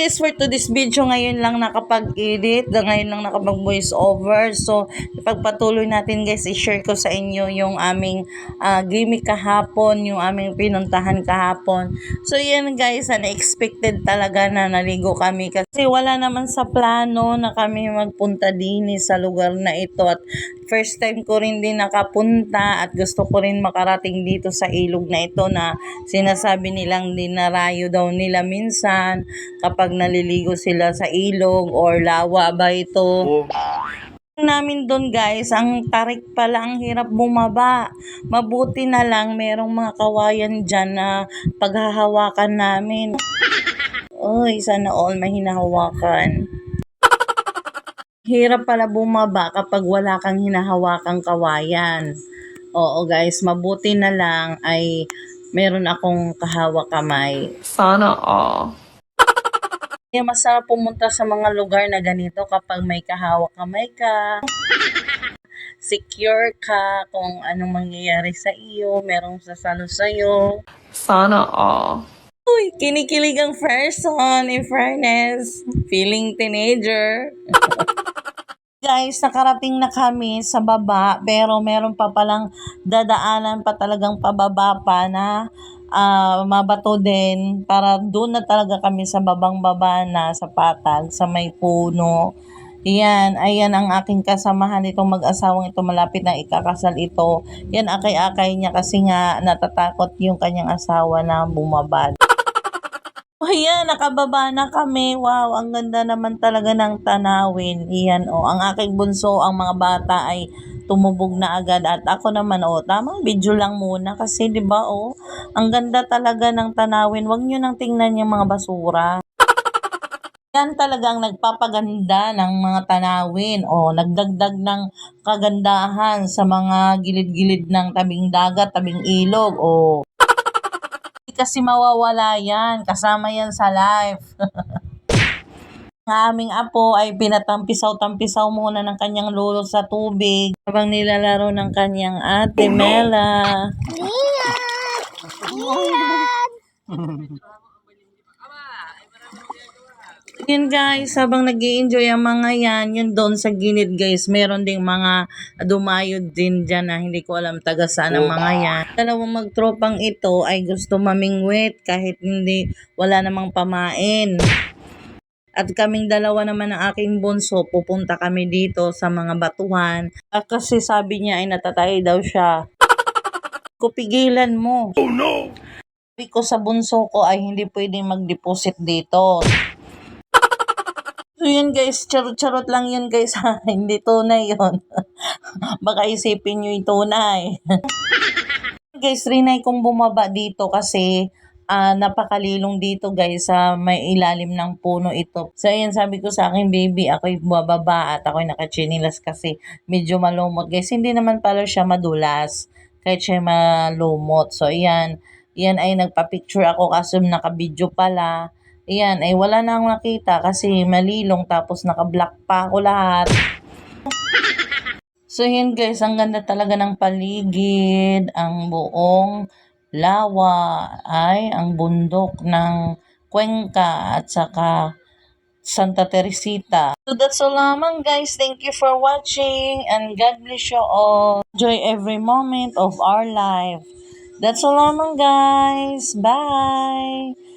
guys, for today's video, ngayon lang nakapag-edit, ngayon lang nakapag-voice over. So, ipagpatuloy natin guys, i-share ko sa inyo yung aming gimmick kahapon, yung aming pinuntahan kahapon. So, yan guys, unexpected talaga na naligo kami kasi wala naman sa plano na kami magpunta din sa lugar na ito at first time ko rin din nakapunta at gusto ko rin makarating dito sa ilog na ito na sinasabi nilang dinarayo daw nila minsan kapag naliligo sila sa ilog or lawa ba ito. Namin doon guys, ang tarik pala, ang hirap bumaba. Mabuti na lang merong mga kawayan dyan na paghahawakan namin. Oy, sana all may hinahawakan. Hirap pala bumaba kapag wala kang hinahawakang kawayan. Oo guys, mabuti na lang ay meron akong kahawak kamay. Sana all. Kaya masarap pumunta sa mga lugar na ganito kapag may kahawak kamay ka. Secure ka kung anong mangyayari sa iyo, merong sasalo sa iyo. Sana all. Uy, kinikilig ang person, in fairness. Feeling teenager. Guys, nakarating na kami sa baba, pero meron pa palang dadaanan pa talagang pababa pa na mabato din para doon na talaga kami sa babang-baba na sa patag, sa may puno. Yan, ayan ang aking kasamahan itong mag-asawang ito, malapit na ikakasal ito. Yan, akay-akay niya kasi nga natatakot yung kanyang asawa na bumaba. Ayan, nakababa na kami. Wow, ang ganda naman talaga ng tanawin. Iyan, ang aking bunso, ang mga bata ay tumubog na agad. At ako naman, tamang video lang muna. Kasi, di ba, ang ganda talaga ng tanawin. Huwag nyo nang tingnan yung mga basura. Yan talagang nagpapaganda ng mga tanawin. Nagdagdag ng kagandahan sa mga gilid-gilid ng tabing dagat, tabing ilog. Kasi mawawala yan. Kasama yan sa life. Ang aming apo ay pinatampisaw-tampisaw muna ng kanyang lolo sa tubig habang nilalaro ng kanyang ate Mela. Yun guys, habang nag-i-enjoy ang mga yan, yun doon sa gilid guys, meron ding mga dumayod din dyan na hindi ko alam taga saan ang mga yan. Dalawang magtropang ito ay gusto mamingwit kahit wala namang pamain. At kaming dalawa naman ng aking bunso, pupunta kami dito sa mga batuhan. Kasi sabi niya ay natatay daw siya. Kupigilan mo. Oh no! Sabi ko sa bunso ko ay hindi pwedeng mag-deposit dito. So yun guys, charot-charot lang yun guys. Hindi tunay yun. Baka isipin nyo yung tunay. Guys, rinay kong bumaba dito kasi napakalilong dito guys sa may ilalim ng puno ito. So ayan, sabi ko sa aking baby, ako'y bababa at ako'y nakachinilas kasi medyo malumot. Guys, hindi naman pala siya madulas kahit siya malumot. So ayan, yan ay nagpa-picture ako kaso naka-video pala. Ayan, ay wala na akong nakita kasi malilong tapos naka-black pa ako lahat. So yun guys, ang ganda talaga ng paligid, ang buong lawa ay ang bundok ng Cuenca at saka Santa Teresita. So that's all lamang guys. Thank you for watching and God bless you all. Enjoy every moment of our life. That's all lamang guys. Bye!